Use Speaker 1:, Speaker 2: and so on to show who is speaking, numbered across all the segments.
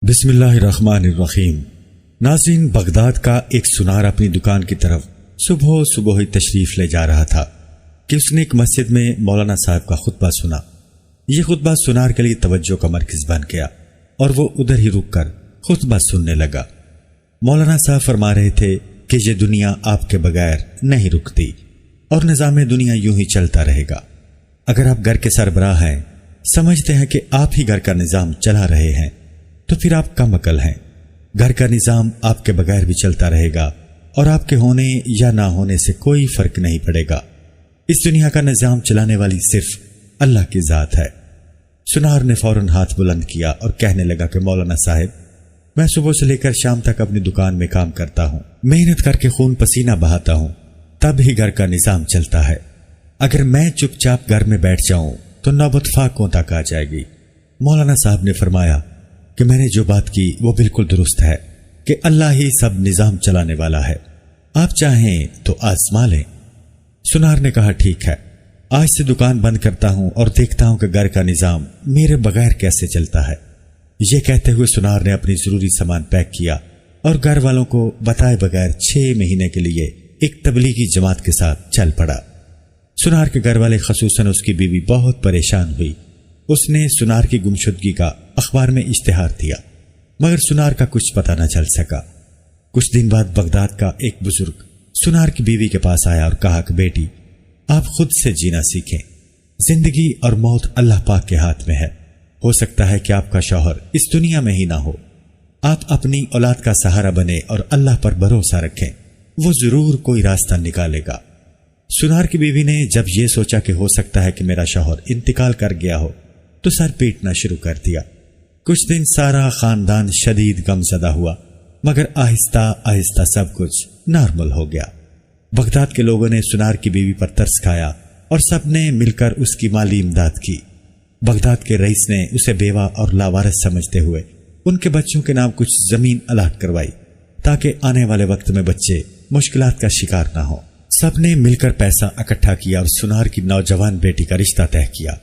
Speaker 1: بسم اللہ الرحمن الرحیم۔ ناظرین، بغداد کا ایک سنار اپنی دکان کی طرف صبح ہی تشریف لے جا رہا تھا کہ اس نے ایک مسجد میں مولانا صاحب کا خطبہ سنا۔ یہ خطبہ سنار کے لیے توجہ کا مرکز بن گیا اور وہ ادھر ہی رک کر خطبہ سننے لگا۔ مولانا صاحب فرما رہے تھے کہ یہ دنیا آپ کے بغیر نہیں رکتی اور نظام دنیا یوں ہی چلتا رہے گا۔ اگر آپ گھر کے سربراہ ہیں، سمجھتے ہیں کہ آپ ہی گھر کا نظام چلا رہے ہیں، تو پھر آپ کم عقل ہیں۔ گھر کا نظام آپ کے بغیر بھی چلتا رہے گا اور آپ کے ہونے یا نہ ہونے سے کوئی فرق نہیں پڑے گا۔ اس دنیا کا نظام چلانے والی صرف اللہ کی ذات ہے۔ سنار نے فوراً ہاتھ بلند کیا اور کہنے لگا کہ مولانا صاحب، میں صبح سے لے کر شام تک اپنی دکان میں کام کرتا ہوں، محنت کر کے خون پسینہ بہاتا ہوں، تب ہی گھر کا نظام چلتا ہے۔ اگر میں چپ چاپ گھر میں بیٹھ جاؤں تو نوبت فاقوں تک آ جائے گی۔ مولانا صاحب نے فرمایا کہ میں نے جو بات کی وہ بالکل درست ہے کہ اللہ ہی سب نظام چلانے والا ہے، آپ چاہیں تو آزما لیں۔ سنار نے کہا ٹھیک ہے، آج سے دکان بند کرتا ہوں اور دیکھتا ہوں کہ گھر کا نظام میرے بغیر کیسے چلتا ہے۔ یہ کہتے ہوئے سنار نے اپنی ضروری سامان پیک کیا اور گھر والوں کو بتائے بغیر 6 مہینے کے لیے ایک تبلیغی جماعت کے ساتھ چل پڑا۔ سنار کے گھر والے خصوصاً اس کی بیوی بہت پریشان ہوئی۔ اس نے سنار کی گمشدگی کا اخبار میں اشتہار دیا، مگر سنار کا کچھ پتہ نہ چل سکا۔ کچھ دن بعد بغداد کا ایک بزرگ سنار کی بیوی کے پاس آیا اور کہا کہ بیٹی، آپ خود سے جینا سیکھیں، زندگی اور موت اللہ پاک کے ہاتھ میں ہے۔ ہو سکتا ہے کہ آپ کا شوہر اس دنیا میں ہی نہ ہو، آپ اپنی اولاد کا سہارا بنے اور اللہ پر بھروسہ رکھیں، وہ ضرور کوئی راستہ نکالے گا۔ سنار کی بیوی نے جب یہ سوچا کہ ہو سکتا ہے کہ میرا شوہر انتقال کر گیا ہو تو سر پیٹنا شروع کر دیا۔ کچھ دن سارا خاندان شدید غم زدہ ہوا، مگر آہستہ آہستہ سب کچھ نارمل ہو گیا۔ بغداد کے لوگوں نے سنار کی بیوی پر ترس کھایا اور سب نے مل کر اس کی مالی امداد کی۔ بغداد کے رئیس نے اسے بیوہ اور لاوارث سمجھتے ہوئے ان کے بچوں کے نام کچھ زمین الاٹ کروائی تاکہ آنے والے وقت میں بچے مشکلات کا شکار نہ ہوں۔ سب نے مل کر پیسہ اکٹھا کیا اور سنار کی نوجوان بیٹی کا رشتہ طے کیا۔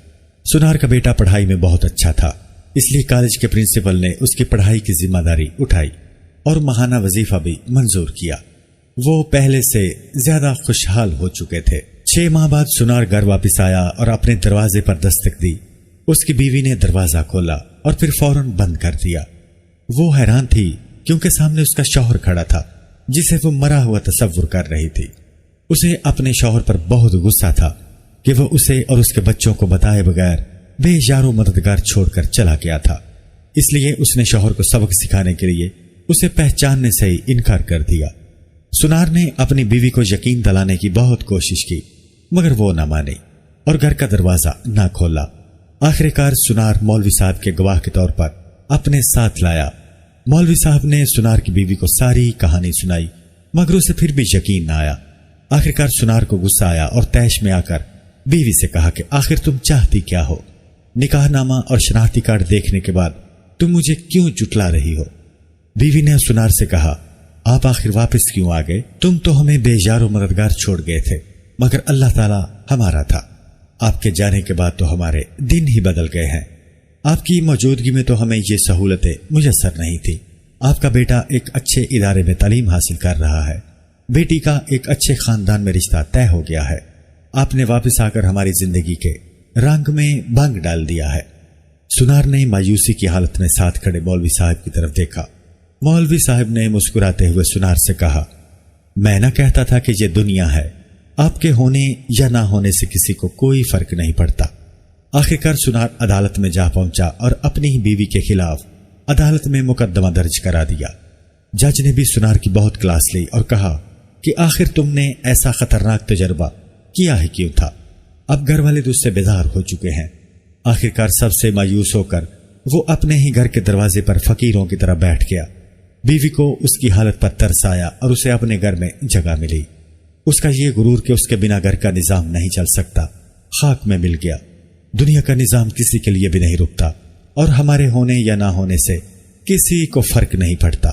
Speaker 1: سنار کا بیٹا پڑھائی میں بہت اچھا تھا، اس لیے کالج کے پرنسپل نے اس کی پڑھائی کی ذمہ داری اٹھائی اور ماہانہ وظیفہ بھی منظور کیا۔ وہ پہلے سے زیادہ خوشحال ہو چکے تھے۔ 6 ماہ بعد سنار گھر واپس آیا اور اپنے دروازے پر دستک دی۔ اس کی بیوی نے دروازہ کھولا اور پھر فوراً بند کر دیا۔ وہ حیران تھی کیونکہ سامنے اس کا شوہر کھڑا تھا جسے وہ مرا ہوا تصور کر رہی تھی۔ اسے اپنے شوہر پر بہت غصہ تھا کہ وہ اسے اور اس کے بچوں کو بتائے بغیر بے یار و مددگار چھوڑ کر چلا گیا تھا۔ اس لیے اس نے شوہر کو سبق سکھانے کے لیے اسے پہچاننے سے ہی انکار کر دیا۔ سنار نے اپنی بیوی کو یقین دلانے کی بہت کوشش کی، مگر وہ نہ مانی اور گھر کا دروازہ نہ کھولا۔ آخر کار سنار مولوی صاحب کے گواہ کے طور پر اپنے ساتھ لایا۔ مولوی صاحب نے سنار کی بیوی کو ساری کہانی سنائی، مگر اسے پھر بھی یقین نہ آیا۔ آخر کار سنار کو غصہ آیا اور طیش میں آ کر بیوی سے کہا کہ آخر تم چاہتی کیا ہو؟ نکاح نامہ اور شناختی کارڈ دیکھنے کے بعد تم مجھے کیوں جھٹلا رہی ہو؟ بیوی نے سنار سے کہا، آپ آخر واپس کیوں آ گئے؟ تم تو ہمیں بے یار و مددگار چھوڑ گئے تھے، مگر اللہ تعالیٰ ہمارا تھا۔ آپ کے جانے کے بعد تو ہمارے دن ہی بدل گئے ہیں۔ آپ کی موجودگی میں تو ہمیں یہ سہولتیں میسر نہیں تھی۔ آپ کا بیٹا ایک اچھے ادارے میں تعلیم حاصل کر رہا ہے، بیٹی کا ایک اچھے خاندان میں رشتہ طے ہو گیا ہے۔ آپ نے واپس آ کر ہماری زندگی کے رنگ میں بھنگ ڈال دیا ہے۔ سنار نے مایوسی کی حالت میں ساتھ کھڑے مولوی صاحب کی طرف دیکھا۔ مولوی صاحب نے مسکراتے ہوئے سنار سے کہا، میں نہ کہتا تھا کہ یہ دنیا ہے، آپ کے ہونے یا نہ ہونے سے کسی کو کوئی فرق نہیں پڑتا۔ آخرکار سنار عدالت میں جا پہنچا اور اپنی ہی بیوی کے خلاف عدالت میں مقدمہ درج کرا دیا۔ جج نے بھی سنار کی بہت کلاس لی اور کہا کہ آخر تم نے ایسا خطرناک تجربہ کیا ہی کیوں تھا؟ اب گھر والے تجھ سے بیزار ہو چکے ہیں۔ آخرکار سب سے مایوس ہو کر وہ اپنے ہی گھر کے دروازے پر فقیروں کی طرح بیٹھ گیا۔ بیوی کو اس کی حالت پر ترس آیا اور اسے اپنے گھر میں جگہ ملی۔ اس کا یہ غرور کہ اس کے بنا گھر کا نظام نہیں چل سکتا خاک میں مل گیا۔ دنیا کا نظام کسی کے لیے بھی نہیں رکتا اور ہمارے ہونے یا نہ ہونے سے کسی کو فرق نہیں پڑتا۔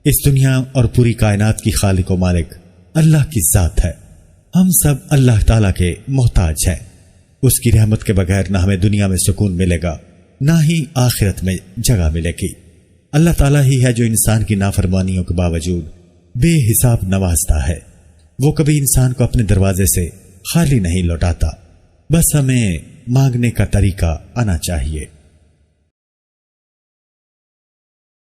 Speaker 1: اس دنیا اور پوری کائنات کی خالق و مالک اللہ کی ذات ہے۔ ہم سب اللہ تعالیٰ کے محتاج ہیں۔ اس کی رحمت کے بغیر نہ ہمیں دنیا میں سکون ملے گا، نہ ہی آخرت میں جگہ ملے گی۔ اللہ تعالیٰ ہی ہے جو انسان کی نافرمانیوں کے باوجود بے حساب نوازتا ہے۔ وہ کبھی انسان کو اپنے دروازے سے خالی نہیں لوٹاتا، بس ہمیں مانگنے کا طریقہ آنا چاہیے۔